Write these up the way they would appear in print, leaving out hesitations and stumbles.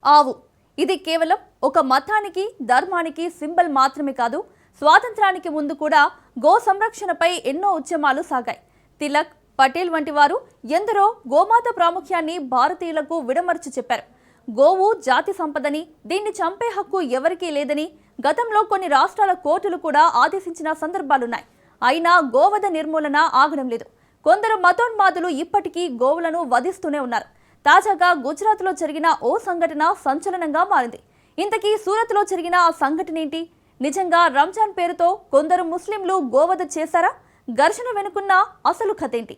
ఆవు ఇది కేవలం ఒక మతానికి ధర్మానికి సింబల్ మాత్రమే కాదు. స్వాతంత్రానికి ముందు కూడా గో సంరక్షణపై ఎన్నో ఉద్యమాలు సాగాయి. తిలక్, పటేల్ వంటి వారు ఎందరో గోమాత ప్రాముఖ్యాన్ని భారతీయులకు విడమర్చి చెప్పారు. గోవు జాతి సంపదని, దీన్ని చంపే హక్కు ఎవరికీ లేదని గతంలో కొన్ని రాష్ట్రాల కోర్టులు కూడా ఆదేశించిన సందర్భాలున్నాయి. అయినా గోవధ నిర్మూలన ఆగడం లేదు. కొందరు మతోన్మాదులు ఇప్పటికీ గోవులను వధిస్తూనే ఉన్నారు. తాజాగా గుజరాత్లో జరిగిన ఓ సంఘటన సంచలనంగా మారింది. ఇంతకీ సూరత్లో జరిగిన ఆ సంఘటన ఏంటి? నిజంగా రంజాన్ పేరుతో కొందరు ముస్లింలు గోవధ చేశారా? ఘర్షణ వెనుకున్న అసలు కథేంటి?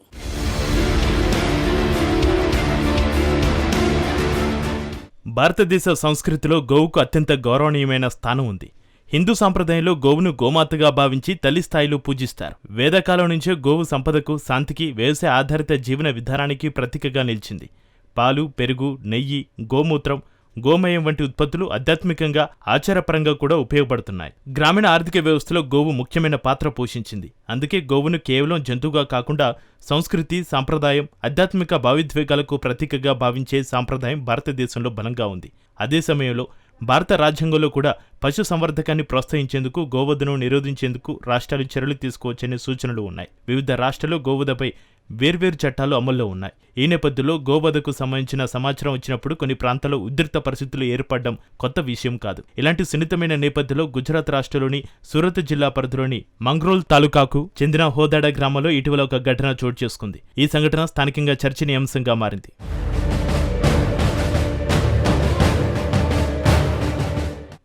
భారతదేశ సంస్కృతిలో గోవుకు అత్యంత గౌరవనీయమైన స్థానం ఉంది. హిందూ సాంప్రదాయంలో గోవును గోమాతగా భావించి తల్లి స్థాయిలో పూజిస్తారు. వేదకాలం నుంచే గోవు సంపదకు, శాంతికి, వ్యవసాయ ఆధారిత జీవన విధానానికి ప్రతీకగా నిలిచింది. పాలు, పెరుగు, నెయ్యి, గోమూత్రం, గోమయం వంటి ఉత్పత్తులు ఆధ్యాత్మికంగా, ఆచారపరంగా కూడా ఉపయోగపడుతున్నాయి. గ్రామీణ ఆర్థిక వ్యవస్థలో గోవు ముఖ్యమైన పాత్ర పోషించింది. అందుకే గోవును కేవలం జంతువుగా కాకుండా సంస్కృతి, సాంప్రదాయం, ఆధ్యాత్మిక భావోద్వేగాలకు ప్రతీకగా భావించే సాంప్రదాయం భారతదేశంలో బలంగా ఉంది. అదే సమయంలో భారత రాజ్యాంగంలో కూడా పశు సంవర్ధకాన్ని ప్రోత్సహించేందుకు, గోవధను నిరోధించేందుకు రాష్ట్రాలు చర్యలు తీసుకోవచ్చనే సూచనలు ఉన్నాయి. వివిధ రాష్ట్రాల్లో గోవధపై వేర్వేరు చట్టాలు అమల్లో ఉన్నాయి. ఈ నేపథ్యంలో గోవధకు సంబంధించిన సమాచారం వచ్చినప్పుడు కొన్ని ప్రాంతాల్లో ఉద్రిక్త పరిస్థితులు ఏర్పడడం కొత్త విషయం కాదు. ఇలాంటి సున్నితమైన నేపథ్యంలో గుజరాత్ రాష్ట్రంలోని సూరత్ జిల్లా పరిధిలోని మంగ్రోల్ తాలూకాకు చెందిన హోదాడ గ్రామంలో ఇటీవల ఒక ఘటన చోటు చేసుకుంది. ఈ సంఘటన స్థానికంగా చర్చనీయాంశంగా మారింది.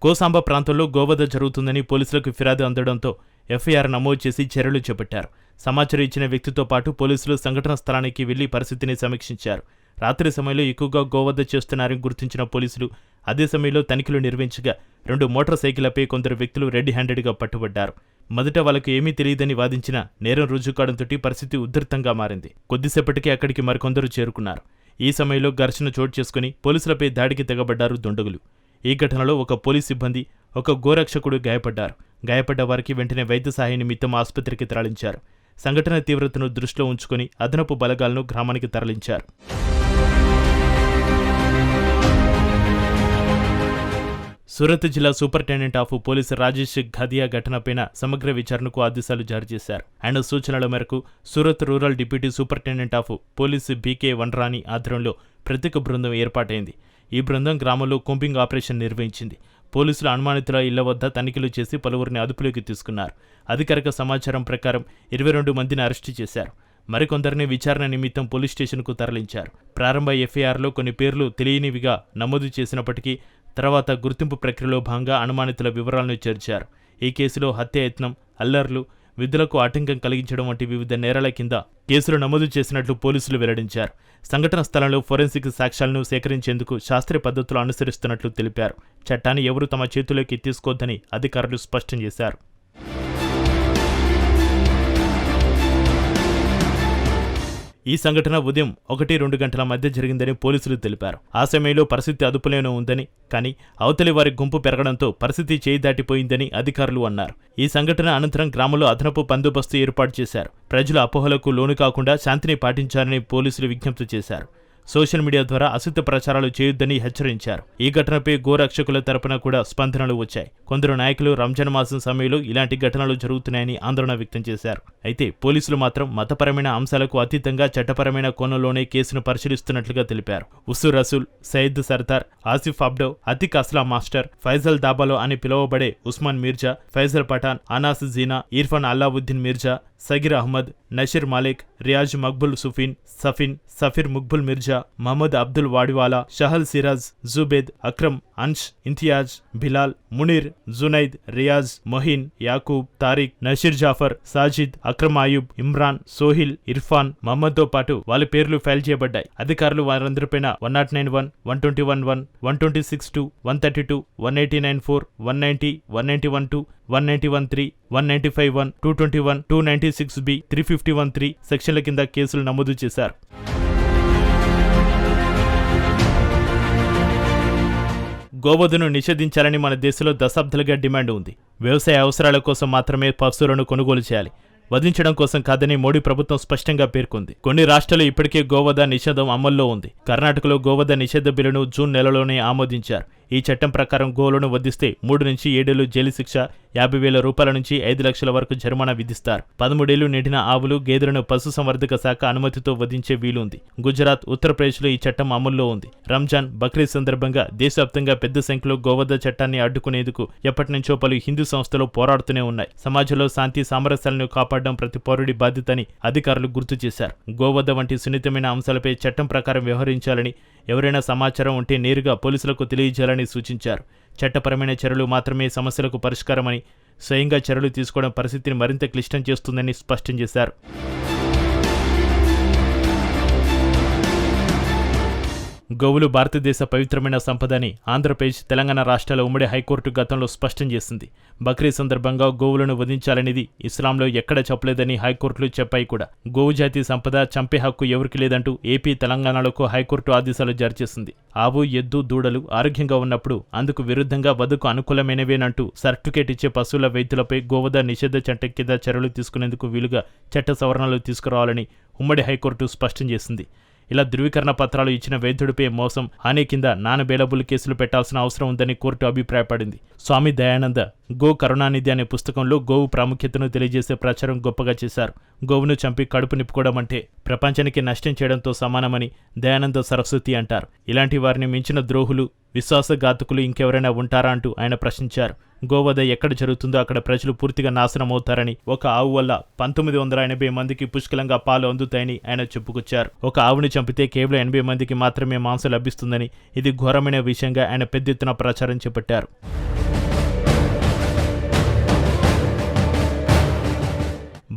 కోసాంబ ప్రాంతంలో గోవధ జరుగుతుందని పోలీసులకు ఫిర్యాదు అందడంతో ఎఫ్ఐఆర్ నమోదు చేసి చర్యలు చేపట్టారు. సమాచారం ఇచ్చిన వ్యక్తితో పాటు పోలీసులు సంఘటన స్థలానికి వెళ్లి పరిస్థితిని సమీక్షించారు. రాత్రి సమయంలో ఎక్కువగా గోవధ చేస్తున్నారని గుర్తించిన పోలీసులు అదే సమయంలో తనిఖీలు నిర్వహించగా 2 మోటార్ సైకిళ్లపై కొందరు వ్యక్తులు రెడ్ హ్యాండెడ్గా పట్టుబడ్డారు. మొదట వాళ్ళకు ఏమీ తెలియదని వాదించిన నేరం రుజువు కావడంతో పరిస్థితి ఉధృతంగా మారింది. కొద్దిసేపటికి అక్కడికి మరికొందరు చేరుకున్నారు. ఈ సమయంలో ఘర్షణ చోటు చేసుకుని పోలీసులపై దాడికి తెగబడ్డారు దుండగులు. ఈ ఘటనలో ఒక పోలీస్ సిబ్బంది, ఒక గోరక్షకుడు గాయపడ్డారు. గాయపడ్డ వారికి వెంటనే వైద్య సహాయ నిమిత్తం ఆసుపత్రికి తరలించారు. సంఘటన తీవ్రతను దృష్టిలో ఉంచుకుని అదనపు బలగాలను గ్రామానికి తరలించారు. సూరత్ జిల్లా superintendent of police Rajesh Ghadiya ఘటనపైన సమగ్ర విచారణకు ఆదేశాలు జారీ చేశారు. ఆయన సూచనల మేరకు Surat rural deputy superintendent of police BK Vanrani ఆధ్వర్యంలో ప్రత్యేక బృందం ఏర్పాటైంది. ఈ బృందం గ్రామంలో కూంబింగ్ ఆపరేషన్ నిర్వహించింది. పోలీసులు అనుమానితుల ఇళ్ల వద్ద తనిఖీలు చేసి పలువురిని అదుపులోకి తీసుకున్నారు. అధికారిక సమాచారం ప్రకారం 22 మందిని అరెస్టు చేశారు. మరికొందరిని విచారణ నిమిత్తం పోలీస్ స్టేషన్కు తరలించారు. ప్రారంభ ఎఫ్ఐఆర్లో కొన్ని పేర్లు తెలియనివిగా నమోదు చేసినప్పటికీ తర్వాత గుర్తింపు ప్రక్రియలో భాగంగా అనుమానితుల వివరాలను చేర్చారు. ఈ కేసులో హత్యాయత్నం, అల్లర్లు, విధులకు ఆటంకం కలిగించడం వంటి వివిధ నేరాల కింద కేసులు నమోదు చేసినట్లు పోలీసులు వెల్లడించారు. సంఘటన స్థలంలో ఫోరెన్సిక్ సాక్ష్యాలను సేకరించేందుకు శాస్త్రీయ పద్ధతులు అనుసరిస్తున్నట్లు తెలిపారు. చట్టాన్ని ఎవరూ తమ చేతుల్లోకి తీసుకోవద్దని అధికారులు స్పష్టం చేశారు. ఈ సంఘటన ఉదయం 1-2 గంటల మధ్య జరిగిందని పోలీసులు తెలిపారు. ఆ సమయంలో పరిస్థితి అదుపులోనే ఉందని, కానీ అవతలి వారి గుంపు పెరగడంతో పరిస్థితి చేయి దాటిపోయిందని అధికారులు అన్నారు. ఈ సంఘటన అనంతరం గ్రామంలో అదనపు బందోబస్తు ఏర్పాటు చేశారు. ప్రజల అపోహలకు లోను కాకుండా శాంతిని పాటించాలని పోలీసులు విజ్ఞప్తి చేశారు. సోషల్ మీడియా ద్వారా అసత్య ప్రచారాలు చేయొద్దని హెచ్చరించారు. ఈ ఘటనపై గోరక్షకుల తరపున కూడా స్పందనలు వచ్చాయి. కొందరు నాయకులు రంజాన్ మాసం సమయంలో ఇలాంటి ఘటనలు జరుగుతున్నాయని ఆందోళన వ్యక్తం చేశారు. అయితే పోలీసులు మాత్రం మతపరమైన అంశాలకు అతీతంగా చట్టపరమైన కోణంలోనే కేసును పరిశీలిస్తున్నట్లుగా తెలిపారు. ఉసు రసూల్, సయ్యద్ సర్దార్, ఆసిఫ్ అబ్డో, అతిక్ అస్లాం మాస్టర్, ఫైజల్ దాబాలో అని పిలువబడే ఉస్మాన్ మీర్జా, ఫైజల్ పఠాన్, అనాస్ జీనా, ఇర్ఫాన్ అల్లావుద్దీన్ మీర్జా, సగీర్ అహ్మద్, నషీర్ మాలిక్, రియాజ్ మక్బుల్ సుఫీన్, సఫీర్ ముక్బుల్ మిర్జా, మహమ్మద్ అబ్దుల్ వాడివాలా, షహల్ సిరాజ్, జుబేద్, అక్రమ్, అన్ష్, ఇంతియాజ్, బిలాల్, మునీర్, జునైద్, రియాజ్, మొహిన్, యాకూబ్, తారిక్, నషీర్ జాఫర్, సాజిద్, అక్రమ్ అయూబ్, ఇమ్రాన్, సోహిల్, ఇర్ఫాన్, మహమ్మద్తో పాటు వాళ్ళ పేర్లు ఫైల్ చేయబడ్డాయి. అధికారులు వారందరిపైన 109(1), 121(1), 126(2), 132, 189(4), 190, 191(2), 191(3), 195(1), 221, 296(b), 351(3) సెక్షన్ల కింద కేసులు నమోదు చేశారు. గోవధను నిషేధించాలని మన దేశంలో దశాబ్దాలుగా డిమాండ్ ఉంది. వ్యవసాయ అవసరాల కోసం మాత్రమే పశువులను కొనుగోలు చేయాలి. వధించడం కోసం కాదని మోడీ ప్రభుత్వం స్పష్టంగా పేర్కొంది. కొన్ని రాష్ట్రాలు ఇప్పటికే గోవధ నిషేధం అమల్లో ఉంది. కర్ణాటకలో గోవధ నిషేధ బిల్లును జూన్ నెలలోనే ఆమోదించారు. ఈ చట్టం ప్రకారం గోవులను వధిస్తే 3 నుంచి 7 ఏళ్లు జైలు శిక్ష, 50,000 రూపాయల నుంచి 5 లక్షల వరకు జరిమానా విధిస్తారు. 13 ఏళ్లు నిండిన ఆవులు, గేదెలను పశుసంవర్ధక శాఖ అనుమతితో వధించే వీలుంది. గుజరాత్, ఉత్తరప్రదేశ్లో ఈ చట్టం అమల్లో ఉంది. రంజాన్, బక్రీద్ సందర్భంగా దేశవ్యాప్తంగా పెద్ద సంఖ్యలో గోవధ చట్టాన్ని అడ్డుకునేందుకు ఎప్పటినుంచో పలు హిందూ సంస్థలు పోరాడుతూనే ఉన్నాయి. సమాజంలో శాంతి సామరస్యాలను కాపాడడం ప్రతి పౌరుడి బాధ్యతని అధికారులు గుర్తు చేశారు. గోవధ వంటి సున్నితమైన అంశాలపై చట్టం ప్రకారం వ్యవహరించాలని, ఎవరైనా సమాచారం ఉంటే నేరుగా పోలీసులకు తెలియజేయాలని సూచించారు. చట్టపరమైన చర్యలు మాత్రమే సమస్యలకు పరిష్కారమని, స్వయంగా చర్యలు తీసుకోవడం పరిస్థితిని మరింత క్లిష్టం చేస్తుందని స్పష్టం చేశారు. గోవులు భారతదేశ పవిత్రమైన సంపదని ఆంధ్రప్రదేశ్, తెలంగాణ రాష్ట్రాల ఉమ్మడి హైకోర్టు గతంలో స్పష్టం చేసింది. బక్రీద్ సందర్భంగా గోవులను వధించాలనేది ఇస్లాంలో ఎక్కడ చెప్పలేదని హైకోర్టులు చెప్పాయి కూడా. గోవు జాతి సంపద చంపే హక్కు ఎవరికి లేదంటూ ఏపీ, తెలంగాణలకు హైకోర్టు ఆదేశాలు జారీ చేసింది. ఆవు, ఎద్దు, దూడలు ఆరోగ్యంగా ఉన్నప్పుడు అందుకు విరుద్ధంగా వధకు అనుకూలమైనవేనంటూ సర్టిఫికేట్ ఇచ్చే పశువుల వైద్యులపై గోవధ నిషేధ చట్టం కింద చర్యలు తీసుకునేందుకు వీలుగా చట్ట సవరణలు తీసుకురావాలని ఉమ్మడి హైకోర్టు స్పష్టం చేసింది. ఇలా ధృవీకరణ పత్రాలు ఇచ్చిన వైద్యుడిపై మోసం, హాని కింద నాన్ బెయిలబుల్ కేసులు పెట్టాల్సిన అవసరం ఉందని కోర్టు అభిప్రాయపడింది. స్వామి దయానంద గో కరుణానిధి అనే పుస్తకంలో గోవు ప్రాముఖ్యతను తెలియజేసే ప్రచారం గొప్పగా చేశారు. గోవును చంపి కడుపు నింపుకోవడం అంటే ప్రపంచానికి నష్టం చేయడంతో సమానమని దయానంద సరస్వతి అంటారు. ఇలాంటి వారిని మించిన ద్రోహులు, విశ్వాసఘాతకులు ఇంకెవరైనా ఉంటారా అంటూ ఆయన ప్రశ్నించారు. గోవధ ఎక్కడ జరుగుతుందో అక్కడ ప్రజలు పూర్తిగా నాశనమవుతారని, ఒక ఆవు వల్ల 1980 మందికి పుష్కలంగా పాలు అందుతాయని ఆయన చెప్పుకొచ్చారు. ఒక ఆవుని చంపితే కేవలం 80 మందికి మాత్రమే మాంసం లభిస్తుందని, ఇది ఘోరమైన విషయంగా ఆయన పెద్ద ఎత్తున ప్రచారం చేపట్టారు.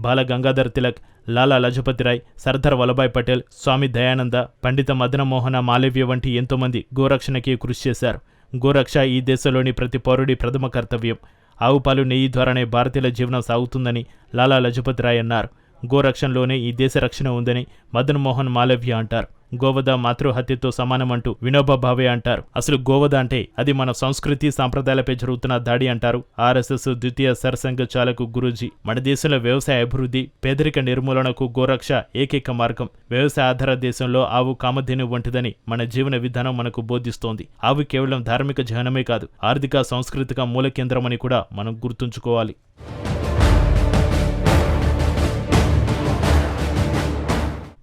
బాల గంగాధర్ తిలక్, లాలా లజపతి రాయ్, సర్దార్ వల్లభాయ్ పటేల్, స్వామి దయానంద, పండిత మదన మోహన మాలవ్య వంటి ఎంతోమంది గోరక్షణకి కృషి చేశారు. గోరక్ష ఈ దేశంలోని ప్రతి పౌరుడి ప్రథమ కర్తవ్యం. ఆవు పాలు, నెయ్యి ద్వారానే భారతీయుల జీవనం సాగుతుందని లాలా లజపతి రాయ్ అన్నారు. గోరక్షణలోనే ఈ దేశ రక్షణ ఉందని మదన్ మోహన్ మాలవ్య అంటారు. గోవధ మాతృహత్యతో సమానమంటూ వినోబా భావే అంటారు. అసలు గోవధ అంటే అది మన సంస్కృతి సాంప్రదాయాలపై జరుగుతున్న దాడి అంటారు ఆర్ఎస్ఎస్ ద్వితీయ సర్సంఘ చాలకు గురూజీ. మన దేశంలో వ్యవసాయ అభివృద్ధి, పేదరిక నిర్మూలనకు గోరక్ష ఏకైక మార్గం. వ్యవసాయ ఆధార దేశంలో ఆవు కామధేను వంటిదని మన జీవన విధానం మనకు బోధిస్తోంది. ఆవు కేవలం ధార్మిక చిహ్నమే కాదు, ఆర్థిక, సాంస్కృతిక మూల కేంద్రమని కూడా మనం గుర్తుంచుకోవాలి.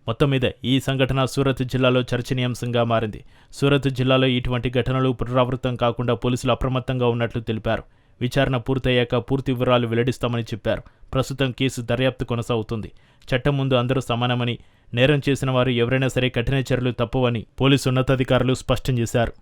మొత్తం మీద ఈ సంఘటన సూరత్ జిల్లాలో చర్చనీయాంశంగా మారింది. సూరత్ జిల్లాలో ఇటువంటి ఘటనలు పునరావృతం కాకుండా పోలీసులు అప్రమత్తంగా ఉన్నట్లు తెలిపారు. విచారణ పూర్తయ్యాక పూర్తి వివరాలు వెల్లడిస్తామని చెప్పారు. ప్రస్తుతం కేసు దర్యాప్తు కొనసాగుతుంది. చట్టం ముందు అందరూ సమానమని, నేరం చేసిన వారు ఎవరైనా సరే కఠిన చర్యలు తప్పవని పోలీసు ఉన్నతాధికారులు స్పష్టం చేశారు.